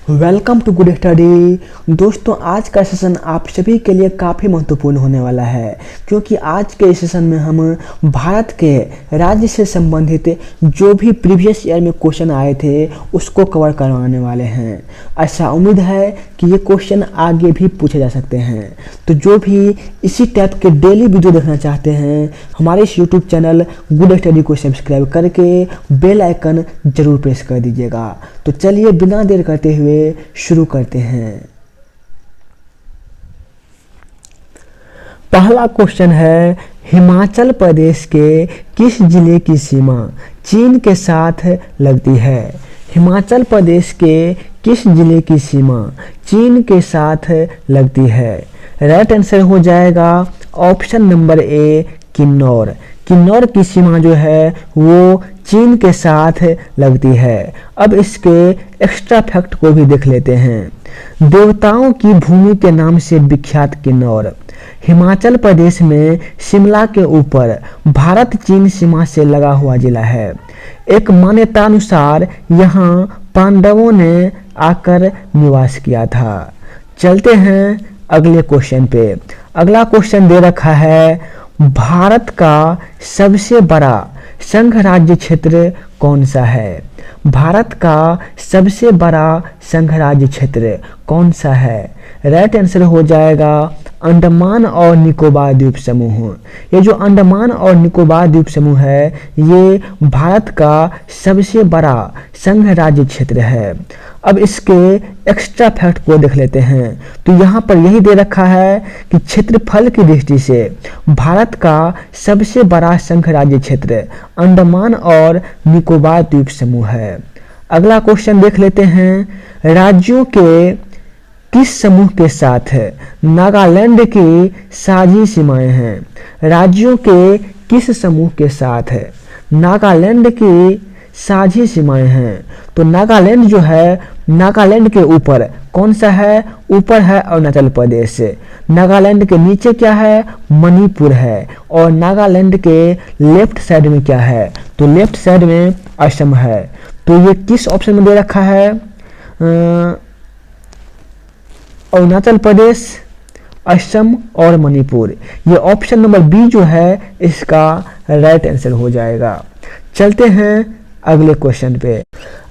Welcome to good study. दोस्तों, आज का सेशन आप सभी के लिए काफ़ी महत्वपूर्ण होने वाला है, क्योंकि आज के सेशन में हम भारत के राज्य से संबंधित जो भी प्रीवियस ईयर में क्वेश्चन आए थे उसको कवर करवाने वाले हैं। ऐसा उम्मीद है कि ये क्वेश्चन आगे भी पूछे जा सकते हैं। तो जो भी इसी टाइप के डेली वीडियो देखना चाहते हैं, हमारे इस यूट्यूब चैनल गुड स्टडी को सब्सक्राइब करके बेल आइकन जरूर प्रेस कर दीजिएगा। तो चलिए बिना देर करते हुए शुरू करते हैं। पहला क्वेश्चन है, हिमाचल प्रदेश के किस जिले की सीमा चीन के साथ लगती है? हिमाचल प्रदेश के किस जिले की सीमा चीन के साथ लगती है? राइट आंसर हो जाएगा option number A, Kinnaur. Kinnaur की सीमा जो है वो चीन के साथ लगती है। अब इसके एक्स्ट्रा फैक्ट को भी देख लेते हैं। देवताओं की भूमि के नाम से विख्यात किन्नौर हिमाचल प्रदेश में शिमला के ऊपर भारत चीन सीमा से लगा हुआ जिला है। एक मान्यतानुसार यहाँ पांडवों ने आकर निवास किया था। चलते हैं अगले क्वेश्चन पे। अगला क्वेश्चन दे रखा है, भारत का सबसे बड़ा संघ राज्य क्षेत्र कौन सा है? भारत का सबसे बड़ा संघ राज्य क्षेत्र कौन सा है? राइट आंसर हो जाएगा अंडमान और निकोबार द्वीप समूह। ये जो अंडमान और निकोबार द्वीप समूह है ये भारत का सबसे बड़ा संघ राज्य क्षेत्र है। अब इसके एक्स्ट्रा फैक्ट को देख लेते हैं। तो यहाँ पर यही दे रखा है कि क्षेत्रफल की दृष्टि से भारत का सबसे बड़ा संघ राज्य क्षेत्र अंडमान और निकोबार द्वीप समूह है। अगला क्वेश्चन देख लेते हैं, राज्यों के किस समूह के साथ नागालैंड की साझी सीमाएं हैं? राज्यों के किस समूह के साथ नागालैंड की साझी सीमाएं हैं? तो नागालैंड जो है, नागालैंड के ऊपर कौन सा है? ऊपर है अरुणाचल प्रदेश। नागालैंड के नीचे क्या है? मणिपुर है। और नागालैंड के लेफ्ट साइड में क्या है? तो लेफ्ट साइड में असम है। तो ये किस ऑप्शन में दे रखा है? अरुणाचल प्रदेश, असम और मणिपुर। ये ऑप्शन नंबर बी जो है इसका राइट आंसर हो जाएगा। चलते हैं अगले क्वेश्चन पे।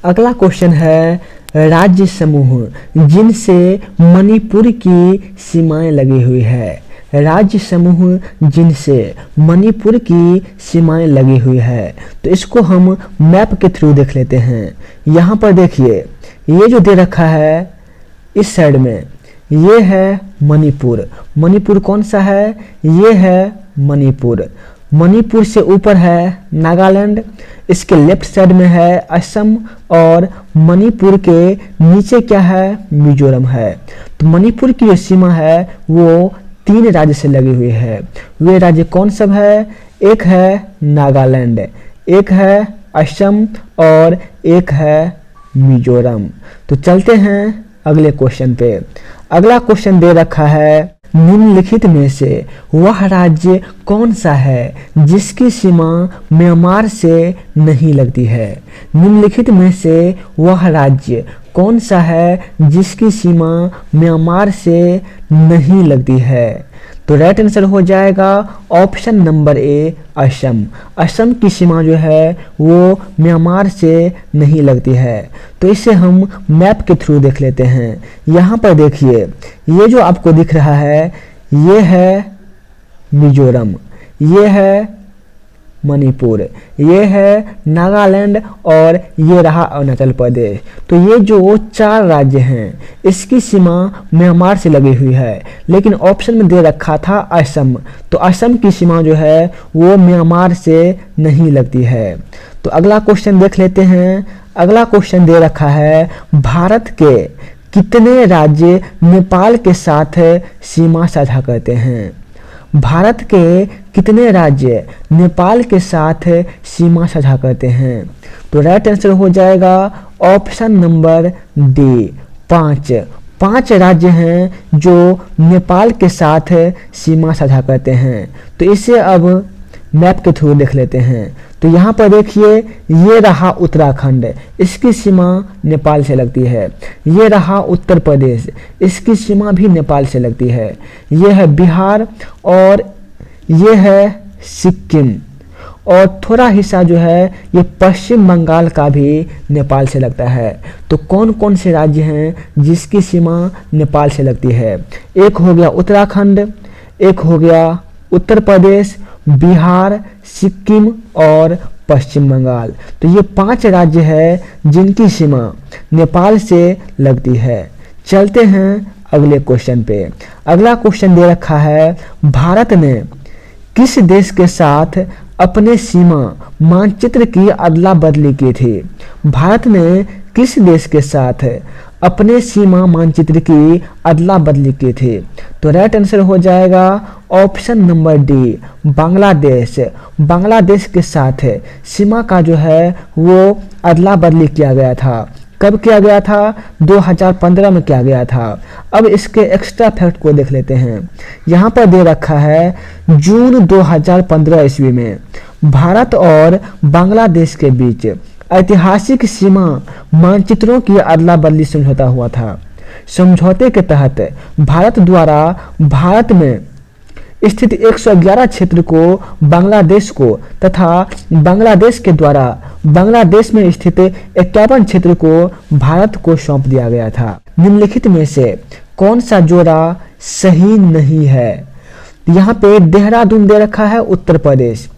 अगला क्वेश्चन है, राज्य समूह जिनसे मणिपुर की सीमाएं लगी हुई है। राज्य समूह जिनसे मणिपुर की सीमाएं लगी हुई है। तो इसको हम मैप के थ्रू देख लेते हैं। यहाँ पर देखिए, ये जो दे रखा है इस साइड में ये है मणिपुर। मणिपुर कौन सा है? ये है मणिपुर। मणिपुर से ऊपर है नागालैंड, इसके लेफ्ट साइड में है असम और मणिपुर के नीचे क्या है? मिजोरम है। तो मणिपुर की जो सीमा है वो 3 राज्य से लगी हुई है। वे राज्य कौन सब है? एक है नागालैंड, एक है असम और एक है मिजोरम। तो चलते हैं अगले क्वेश्चन पे। अगला क्वेश्चन दे रखा है, निम्नलिखित में से वह राज्य कौन सा है जिसकी सीमा म्यांमार से नहीं लगती है? निम्नलिखित में से वह राज्य कौन सा है जिसकी सीमा म्यांमार से नहीं लगती है? तो राइट आंसर हो जाएगा option number A, Assam. Assam की सीमा जो है वो म्यांमार से नहीं लगती है। तो इसे हम मैप के थ्रू देख लेते हैं। यहाँ पर देखिए, ये जो आपको दिख रहा है ये है मिजोरम, ये है मणिपुर, ये है नागालैंड और ये रहा अरुणाचल प्रदेश। तो ये जो 4 राज्य हैं इसकी सीमा म्यांमार से लगी हुई है, लेकिन ऑप्शन में दे रखा था असम। तो असम की सीमा जो है वो म्यांमार से नहीं लगती है। तो अगला क्वेश्चन देख लेते हैं। अगला क्वेश्चन दे रखा है, भारत के कितने राज्य नेपाल के साथ सीमा साझा करते हैं? भारत के कितने राज्य नेपाल के साथ सीमा साझा करते हैं? तो राइट आंसर हो जाएगा ऑप्शन नंबर डी, 5। 5 राज्य हैं जो नेपाल के साथ सीमा साझा करते हैं। तो इसे अब मैप के थ्रू देख लेते हैं। तो यहाँ पर देखिए, ये रहा उत्तराखंड, इसकी सीमा नेपाल से लगती है। ये रहा उत्तर प्रदेश, इसकी सीमा भी नेपाल से लगती है। ये है बिहार और ये है सिक्किम, और थोड़ा हिस्सा जो है ये पश्चिम बंगाल का भी नेपाल से लगता है। तो कौन कौन से राज्य हैं जिसकी सीमा नेपाल से लगती है? एक हो गया उत्तराखंड, एक हो गया उत्तर प्रदेश, बिहार, सिक्किम और पश्चिम बंगाल। तो ये 5 राज्य हैं जिनकी सीमा नेपाल से लगती है। चलते हैं अगले क्वेश्चन पे। अगला क्वेश्चन दे रखा है, भारत ने किस देश के साथ अपने सीमा मानचित्र की अदला बदली की थी? भारत ने किस देश के साथ अपने सीमा मानचित्र की अदला बदली की थी? तो राइट आंसर हो जाएगा option number D, Bangladesh. Bangladesh के साथ सीमा का जो है वो अदला बदली किया गया था। कब किया गया था? 2015 में किया गया था। अब इसके एक्स्ट्रा फैक्ट को देख लेते हैं। यहाँ पर दे रखा है जून 2015 ईस्वी में भारत और बांग्लादेश के बीच ऐतिहासिक सीमा मानचित्रों की अदला बदली समझौता हुआ था। समझौते के तहत भारत द्वारा भारत में स्थित 111 क्षेत्र को बांग्लादेश को तथा बांग्लादेश के द्वारा बांग्लादेश में स्थित 51 क्षेत्र को भारत को सौंप दिया गया था। निम्नलिखित में से कौन सा जोड़ा सही नहीं है? यहाँ पे देहरादून दे रखा है उत्तर प्रदेश।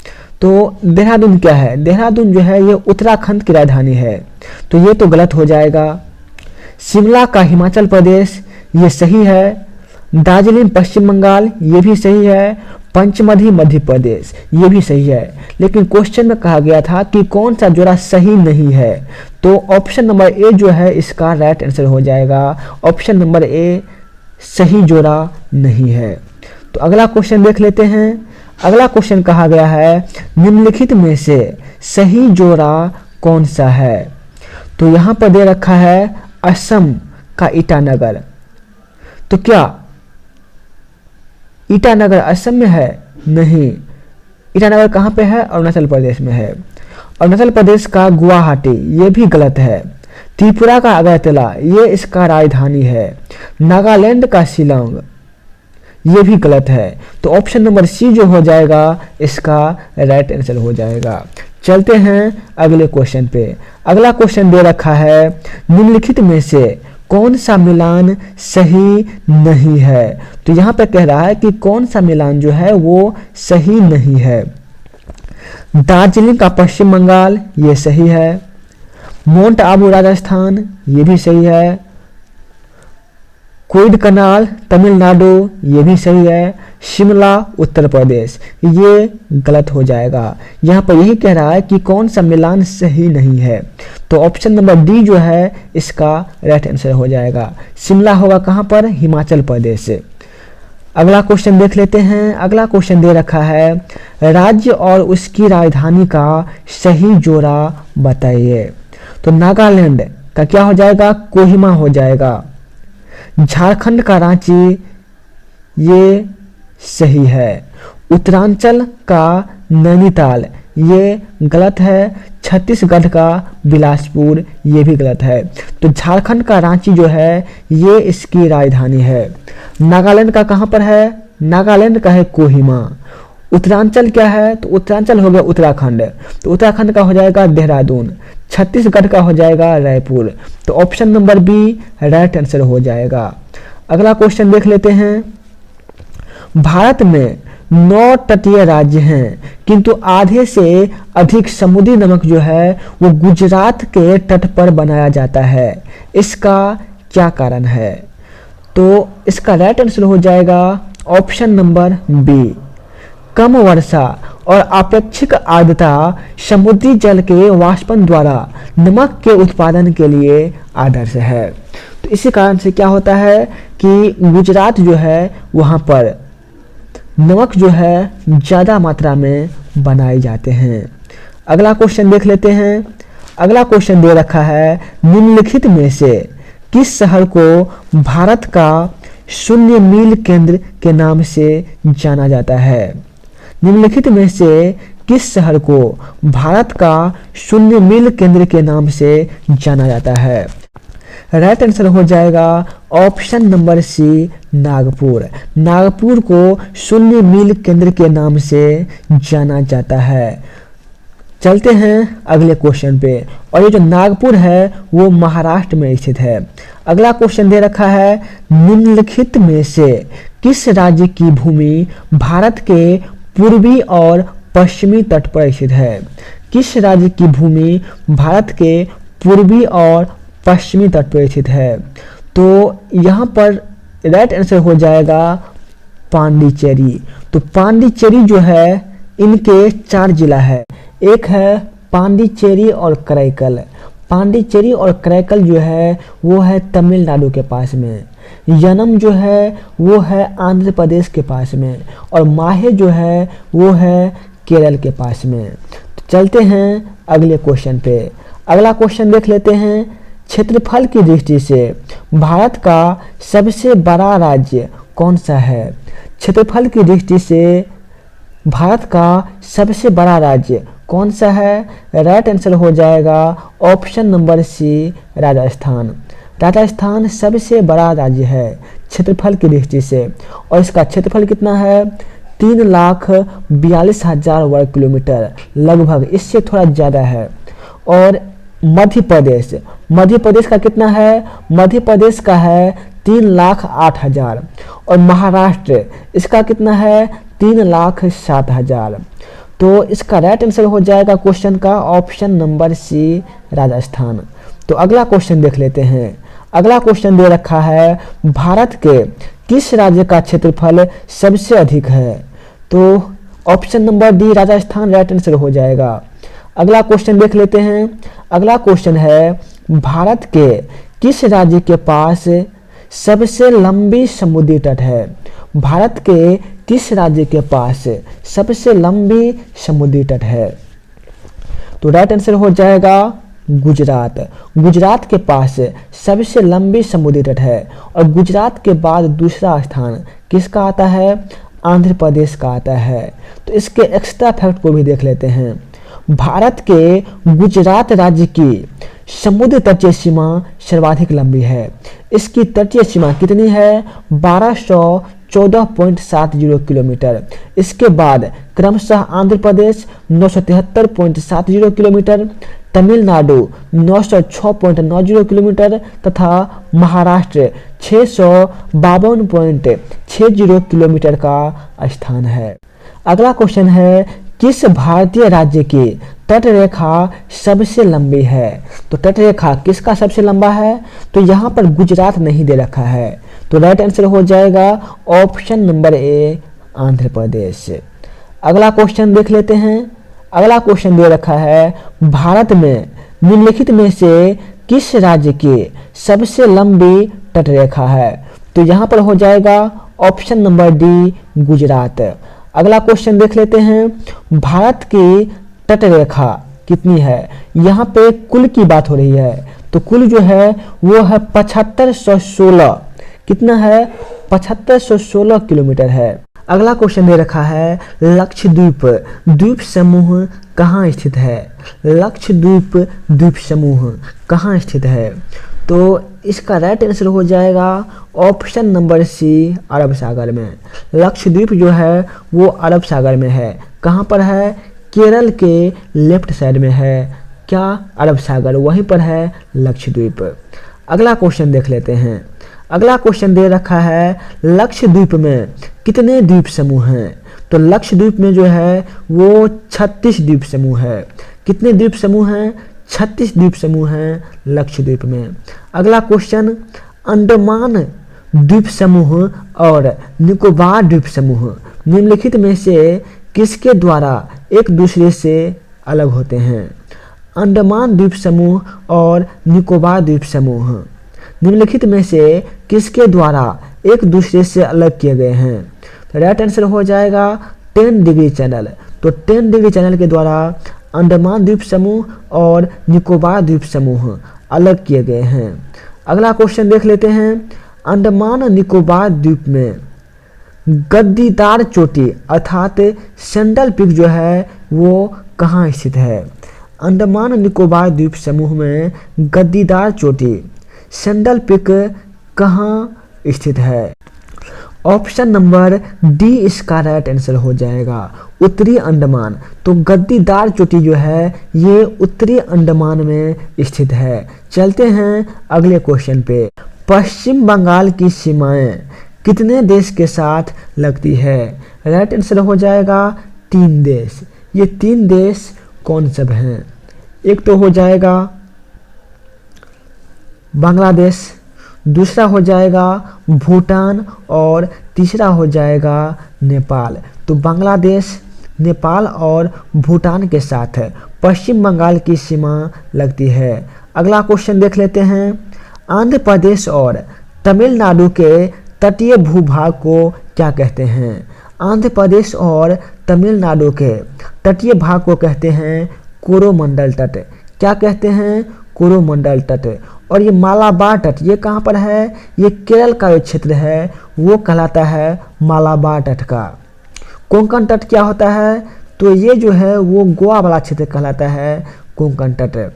तो देहरादून क्या है? देहरादून जो है ये उत्तराखंड की राजधानी है, तो ये तो गलत हो जाएगा। शिमला का हिमाचल प्रदेश, ये सही है। दार्जिलिंग पश्चिम बंगाल, ये भी सही है। पंचमढ़ी मध्य प्रदेश, ये भी सही है। लेकिन क्वेश्चन में कहा गया था कि कौन सा जोड़ा सही नहीं है, तो ऑप्शन नंबर ए जो है इसका राइट आंसर हो जाएगा। ऑप्शन नंबर ए सही जोड़ा नहीं है। तो अगला क्वेश्चन देख लेते हैं। अगला क्वेश्चन कहा गया है, निम्नलिखित में से सही जोड़ा कौन सा है? तो यहाँ पर दे रखा है असम का ईटानगर। तो क्या ईटानगर असम में है? नहीं। ईटानगर कहाँ पे है? अरुणाचल प्रदेश में है। अरुणाचल प्रदेश का गुवाहाटी, ये भी गलत है। त्रिपुरा का अगरतला, ये इसका राजधानी है। नागालैंड का शिलोंग, ये भी गलत है। तो ऑप्शन नंबर सी जो हो जाएगा इसका राइट आंसर हो जाएगा। चलते हैं अगले क्वेश्चन पे। अगला क्वेश्चन दे रखा है, निम्नलिखित में से कौन सा मिलान सही नहीं है? तो यहाँ पे कह रहा है कि कौन सा मिलान जो है वो सही नहीं है। दार्जिलिंग का पश्चिम बंगाल, ये सही है। माउंट आबू राजस्थान, ये भी सही है। कोइडकनाल तमिलनाडु, ये भी सही है। शिमला उत्तर प्रदेश, ये गलत हो जाएगा। यहाँ पर यही कह रहा है कि कौन सा मिलान सही नहीं है, तो ऑप्शन नंबर डी जो है इसका राइट आंसर हो जाएगा। शिमला होगा कहाँ पर? हिमाचल प्रदेश से। अगला क्वेश्चन देख लेते हैं। अगला क्वेश्चन दे रखा है, राज्य और उसकी राजधानी का सही जोड़ा बताइए। तो नागालैंड का क्या हो जाएगा? कोहिमा हो जाएगा। झारखंड का रांची, ये सही है। उत्तरांचल का नैनीताल, ये गलत है। छत्तीसगढ़ का बिलासपुर, ये भी गलत है। तो झारखंड का रांची जो है ये इसकी राजधानी है। नागालैंड का कहाँ पर है? नागालैंड का है कोहिमा। उत्तरांचल क्या है? तो उत्तरांचल हो गया उत्तराखंड, तो उत्तराखंड का हो जाएगा देहरादून। छत्तीसगढ़ का हो जाएगा रायपुर। तो option number B right answer हो जाएगा। अगला क्वेश्चन देख लेते हैं। भारत में 9 तटीय राज्य हैं, किंतु आधे से अधिक समुद्री नमक जो है वो गुजरात के तट पर बनाया जाता है। इसका क्या कारण है? तो इसका राइट आंसर हो जाएगा ऑप्शन नंबर बी, कम वर्षा और अपेक्षित आर्द्रता समुद्री जल के वाष्पन द्वारा नमक के उत्पादन के लिए आदर्श है। तो इसी कारण से क्या होता है कि गुजरात जो है वहाँ पर नमक जो है ज़्यादा मात्रा में बनाए जाते हैं। अगला क्वेश्चन देख लेते हैं। अगला क्वेश्चन दे रखा है, निम्नलिखित में से किस शहर को भारत का 0 मील केंद्र के नाम से जाना जाता है? निम्नलिखित में से किस शहर को भारत का शून्य मील केंद्र के नाम से जाना जाता है? राइट आंसर हो जाएगा option number C, Nagpur. Nagpur को शून्य मील केंद्र के नाम से जाना जाता है। चलते हैं अगले क्वेश्चन पे, और ये जो नागपुर है वो महाराष्ट्र में स्थित है। अगला क्वेश्चन दे रखा है, निम्नलिखित में से किस राज्य की भूमि भारत के पूर्वी और पश्चिमी तट पर स्थित है? किस राज्य की भूमि भारत के पूर्वी और पश्चिमी तट पर स्थित है? तो यहाँ पर राइट आंसर हो जाएगा पांडिचेरी। तो पांडिचेरी जो है इनके 4 जिला है, एक है पांडिचेरी और कराईकल। पांडिचेरी और कराईकल जो है वो है तमिलनाडु के पास में। यनम जो है वो है आंध्र प्रदेश के पास में, और माहे जो है वो है केरल के पास में। तो चलते हैं अगले क्वेश्चन पे। अगला क्वेश्चन देख लेते हैं, क्षेत्रफल की दृष्टि से भारत का सबसे बड़ा राज्य कौन सा है? क्षेत्रफल की दृष्टि से भारत का सबसे बड़ा राज्य कौन सा है? राइट आंसर हो जाएगा option number C, Rajasthan. Rajasthan सबसे बड़ा राज्य है क्षेत्रफल की दृष्टि से, और इसका क्षेत्रफल कितना है? 3,42,000 वर्ग किलोमीटर लगभग, इससे थोड़ा ज़्यादा है। और मध्य प्रदेश का कितना है? मध्य प्रदेश का है 3,08,000, और महाराष्ट्र इसका कितना है? 3,07,000। तो इसका राइट आंसर हो जाएगा क्वेश्चन का ऑप्शन नंबर सी, राजस्थान। तो अगला क्वेश्चन देख लेते हैं। अगला क्वेश्चन दे रखा है, भारत के किस राज्य का क्षेत्रफल सबसे अधिक है? तो option number D, Rajasthan right answer हो जाएगा। अगला क्वेश्चन देख लेते हैं। अगला क्वेश्चन है, भारत के किस राज्य के पास सबसे लंबी समुद्री तट है? भारत के किस राज्य के पास सबसे लंबी समुद्री तट है? तो राइट आंसर हो जाएगा गुजरात। गुजरात के पास सबसे लंबी समुद्री तट है, और गुजरात के बाद दूसरा स्थान किसका आता है? आंध्र प्रदेश का आता है। तो इसके एक्स्ट्रा फैक्ट को भी देख लेते हैं। भारत के गुजरात राज्य की समुद्र तटीय सीमा सर्वाधिक लंबी है। इसकी तटीय सीमा कितनी है? 1214.70 किलोमीटर। इसके बाद क्रमशः आंध्र प्रदेश 973.70 किलोमीटर, तमिलनाडु 906.90 किलोमीटर तथा महाराष्ट्र 652.60 किलोमीटर का स्थान है। अगला क्वेश्चन है, किस भारतीय राज्य की तट रेखा सबसे लंबी है? तो तट रेखा किसका सबसे लंबा है? तो यहाँ पर गुजरात नहीं दे रखा है, तो राइट आंसर हो जाएगा option number A, Andhra Pradesh. अगला क्वेश्चन देख लेते हैं। अगला क्वेश्चन दे रखा है, भारत में निम्नलिखित में से किस राज्य की सबसे लंबी तट रेखा है? तो यहाँ पर हो जाएगा ऑप्शन नंबर डी, गुजरात। अगला क्वेश्चन देख लेते हैं, भारत की तट रेखा कितनी है? यहाँ पे कुल की बात हो रही है, तो कुल जो है वो है 7516। कितना है? 7516 किलोमीटर है। अगला क्वेश्चन दे रखा है, लक्षद्वीप द्वीप समूह कहाँ स्थित है? लक्षद्वीप द्वीप समूह कहाँ स्थित है? तो इसका राइट आंसर हो जाएगा ऑप्शन नंबर सी, अरब सागर में। लक्षद्वीप जो है वो अरब सागर में है। कहाँ पर है? केरल के लेफ्ट साइड में है। क्या? अरब सागर, वहीं पर है लक्षद्वीप। अगला क्वेश्चन देख लेते हैं। अगला क्वेश्चन दे रखा है, लक्षद्वीप में कितने द्वीप समूह हैं? तो लक्षद्वीप में जो है वो 36 द्वीप समूह है। कितने द्वीप समूह हैं? 36 द्वीप समूह हैं लक्षद्वीप में। अगला क्वेश्चन, अंडमान द्वीप समूह और निकोबार द्वीप समूह निम्नलिखित में से किसके द्वारा एक दूसरे से अलग होते हैं? अंडमान द्वीप समूह और निकोबार द्वीप समूह निम्नलिखित में से किसके द्वारा एक दूसरे से अलग किए गए हैं? तो राइट आंसर हो जाएगा 10 डिग्री चैनल। तो 10 डिग्री चैनल के द्वारा अंडमान द्वीप समूह और निकोबार द्वीप समूह अलग किए गए हैं। अगला क्वेश्चन देख लेते हैं, अंडमान निकोबार द्वीप में गद्दीदार चोटी अर्थात सैंडल पीक जो है वो कहाँ स्थित है? अंडमान निकोबार द्वीप समूह में गद्दीदार चोटी सैंडल पीक कहाँ स्थित है? ऑप्शन नंबर डी इसका राइट आंसर हो जाएगा, उत्तरी अंडमान। तो गद्दीदार चोटी जो है ये उत्तरी अंडमान में स्थित है। चलते हैं अगले क्वेश्चन पे। पश्चिम बंगाल की सीमाएं कितने देश के साथ लगती है? राइट आंसर हो जाएगा 3 देश। ये 3 देश कौन सब हैं? एक तो हो जाएगा बांग्लादेश, दूसरा हो जाएगा भूटान और तीसरा हो जाएगा नेपाल। तो बांग्लादेश, नेपाल और भूटान के साथ पश्चिम बंगाल की सीमा लगती है। अगला क्वेश्चन देख लेते हैं। आंध्र प्रदेश और तमिलनाडु के तटीय भूभाग को क्या कहते हैं? आंध्र प्रदेश और तमिलनाडु के तटीय भाग को कहते हैं कोरोमंडल तट। क्या कहते हैं? कोरोमंडल तट। और ये मालाबार तट ये कहाँ पर है? ये केरल का जो क्षेत्र है वो कहलाता है मालाबार तट का। कोंकण तट क्या होता है? तो ये जो है वो गोवा वाला क्षेत्र कहलाता है कोंकण तट।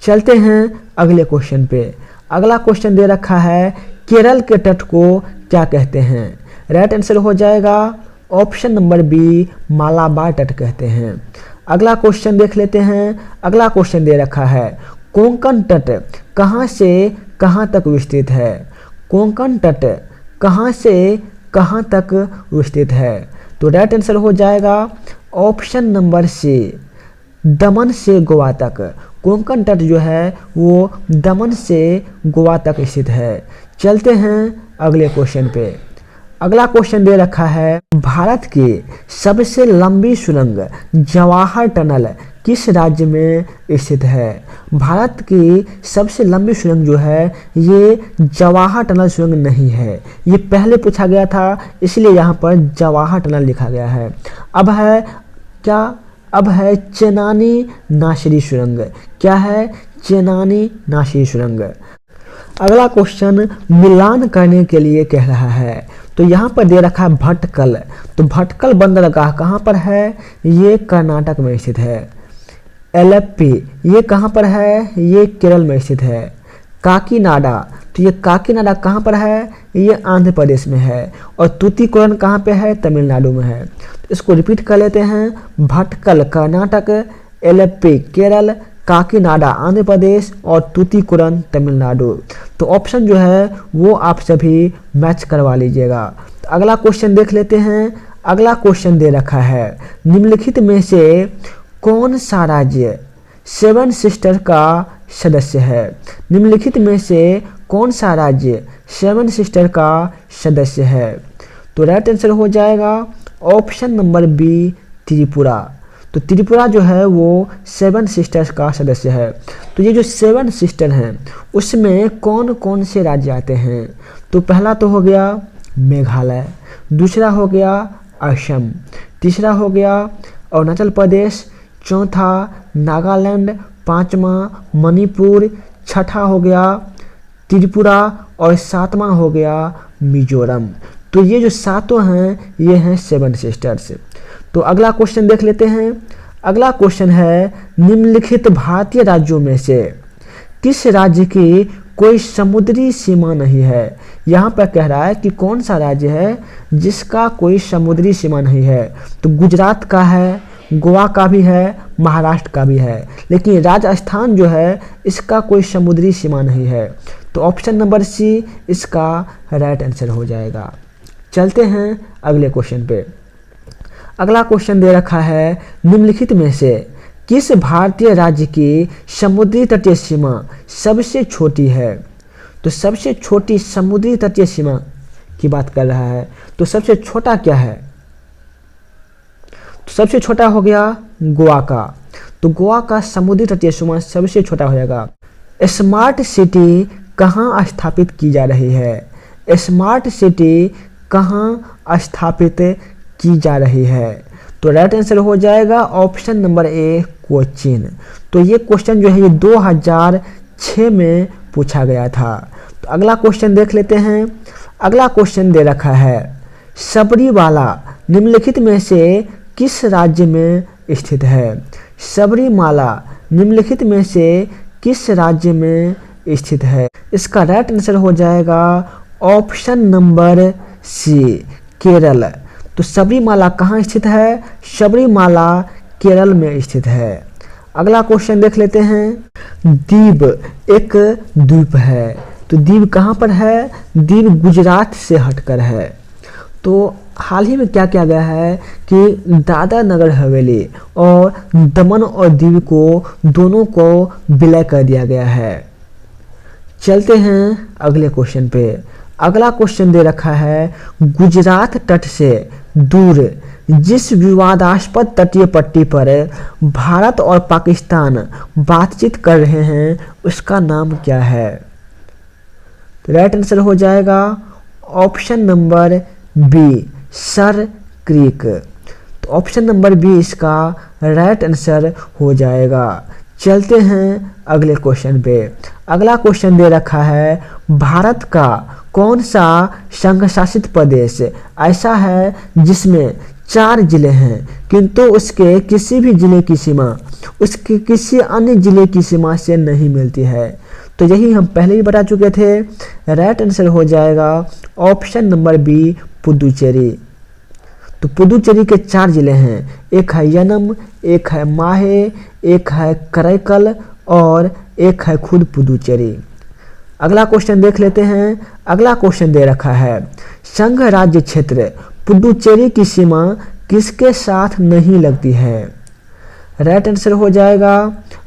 चलते हैं अगले क्वेश्चन पे। अगला क्वेश्चन दे रखा है केरल के तट को क्या कहते हैं? राइट आंसर हो जाएगा ऑप्शन नंबर बी, मालाबार तट कहते हैं। अगला क्वेश्चन देख लेते हैं। अगला क्वेश्चन दे रखा है कोंकण तट कहाँ से कहाँ तक विस्तृत है? कोंकण तट कहाँ से कहाँ तक विस्तृत है? तो राइट आंसर हो जाएगा ऑप्शन नंबर सी, दमन से गोवा तक। कोंकण तट जो है वो दमन से गोवा तक स्थित है। चलते हैं अगले क्वेश्चन पे। अगला क्वेश्चन दे रखा है भारत की सबसे लंबी सुरंग जवाहर टनल किस राज्य में स्थित है? भारत की सबसे लंबी सुरंग जो है ये जवाहर टनल सुरंग नहीं है। ये पहले पूछा गया था इसलिए यहाँ पर जवाहर टनल लिखा गया है। अब है क्या? अब है चेनानी नासिरी सुरंग। क्या है? चेनानी नासिरी सुरंग। अगला क्वेश्चन मिलान करने के लिए कह रहा है। तो यहाँ पर दे रखा है भटकल। तो भटकल बंदरगाह कहाँ पर है? ये कर्नाटक में स्थित है। एलेप्पी ये कहाँ पर है? ये केरल में स्थित है। काकीनाडा, तो ये काकीनाडा कहाँ पर है? ये आंध्र प्रदेश में है। और तूतीकोरन कहाँ पे है? तमिलनाडु में है। इसको रिपीट कर लेते हैं। भटकल कर्नाटक, एलेप्पी केरल, काकीनाडा आंध्र प्रदेश और तूतीकोरन तमिलनाडु। तो ऑप्शन जो है वो आप सभी मैच करवा लीजिएगा। तो अगला क्वेश्चन देख लेते हैं। अगला क्वेश्चन दे रखा है निम्नलिखित में से कौन सा राज्य 7 सिस्टर का सदस्य है? निम्नलिखित में से कौन सा राज्य 7 सिस्टर का सदस्य है? तो राइट आंसर हो जाएगा ऑप्शन नंबर बी, त्रिपुरा। तो त्रिपुरा जो है वो 7 सिस्टर्स का सदस्य है। तो ये जो 7 सिस्टर हैं उसमें कौन कौन से राज्य आते हैं? तो पहला तो हो गया मेघालय, दूसरा हो गया असम, तीसरा हो गया अरुणाचल प्रदेश, चौथा नागालैंड, पांचवा मणिपुर, छठा हो गया त्रिपुरा और सातवां हो गया मिजोरम। तो ये जो सातों हैं ये हैं 7 सिस्टर्स। तो अगला क्वेश्चन देख लेते हैं। अगला क्वेश्चन है निम्नलिखित भारतीय राज्यों में से किस राज्य की कोई समुद्री सीमा नहीं है? यहाँ पर कह रहा है कि कौन सा राज्य है जिसका कोई समुद्री सीमा नहीं है। तो गुजरात का है, गोवा का भी है, महाराष्ट्र का भी है, लेकिन राजस्थान जो है इसका कोई समुद्री सीमा नहीं है। तो ऑप्शन नंबर सी इसका राइट आंसर हो जाएगा। चलते हैं अगले क्वेश्चन पे। अगला क्वेश्चन दे रखा है निम्नलिखित में से किस भारतीय राज्य की समुद्री तटीय सीमा सबसे छोटी है? तो सबसे छोटी समुद्री तटीय सीमा की बात कर रहा है। तो सबसे छोटा क्या है? तो सबसे छोटा हो गया गोवा का। तो गोवा का समुद्री तटीय सीमा सबसे छोटा हो जाएगा। स्मार्ट सिटी कहाँ स्थापित की जा रही है? स्मार्ट सिटी कहाँ स्थापित की जा रही है? तो राइट आंसर हो जाएगा ऑप्शन नंबर ए, कोचीन। तो ये क्वेश्चन जो है ये 2006 में पूछा गया था। तो अगला क्वेश्चन देख लेते हैं। अगला क्वेश्चन दे रखा है सबरीमाला निम्नलिखित में से किस राज्य में स्थित है? सबरीमाला निम्नलिखित में से किस राज्य में स्थित है? इसका राइट आंसर हो जाएगा ऑप्शन नंबर सी, केरल। तो सबरीमाला कहाँ स्थित है? सबरीमाला केरल में स्थित है। अगला क्वेश्चन देख लेते हैं। दीव एक द्वीप है, तो दीव कहाँ पर है? दीव गुजरात से हटकर है। तो हाल ही में क्या किया गया है कि दादरा नगर हवेली और दमन और दीव को दोनों को विलय कर दिया गया है। चलते हैं अगले क्वेश्चन पे। अगला क्वेश्चन दे रखा है, गुजरात तट से दूर जिस विवादास्पद तटीय पट्टी पर भारत और पाकिस्तान बातचीत कर रहे हैं उसका नाम क्या है? तो राइट आंसर हो जाएगा option number B, Sir Creek. तो ऑप्शन नंबर बी इसका राइट आंसर हो जाएगा। चलते हैं अगले क्वेश्चन पे। अगला क्वेश्चन दे रखा है, भारत का कौन सा संघ शासित प्रदेश ऐसा है जिसमें 4 जिले हैं किंतु उसके किसी भी जिले की सीमा उसके किसी अन्य जिले की सीमा से नहीं मिलती है? तो यही हम पहले ही बता चुके थे। राइट आंसर हो जाएगा ऑप्शन नंबर बी, पुदुचेरी। तो पुदुचेरी के 4 जिले हैं, एक है यनम, एक है माहे, एक है करैकल और एक है खुद पुदुचेरी। अगला क्वेश्चन देख लेते हैं। अगला क्वेश्चन दे रखा है, संघ राज्य क्षेत्र पुदुचेरी की सीमा किसके साथ नहीं लगती है? राइट आंसर हो जाएगा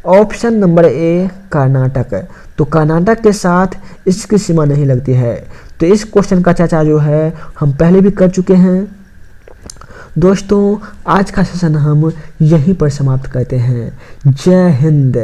ऑप्शन नंबर ए, कर्नाटक। तो कर्नाटक के साथ इसकी सीमा नहीं लगती है। तो इस क्वेश्चन का चर्चा जो है हम पहले भी कर चुके हैं। दोस्तों आज का सेशन हम यहीं पर समाप्त करते हैं। जय हिंद।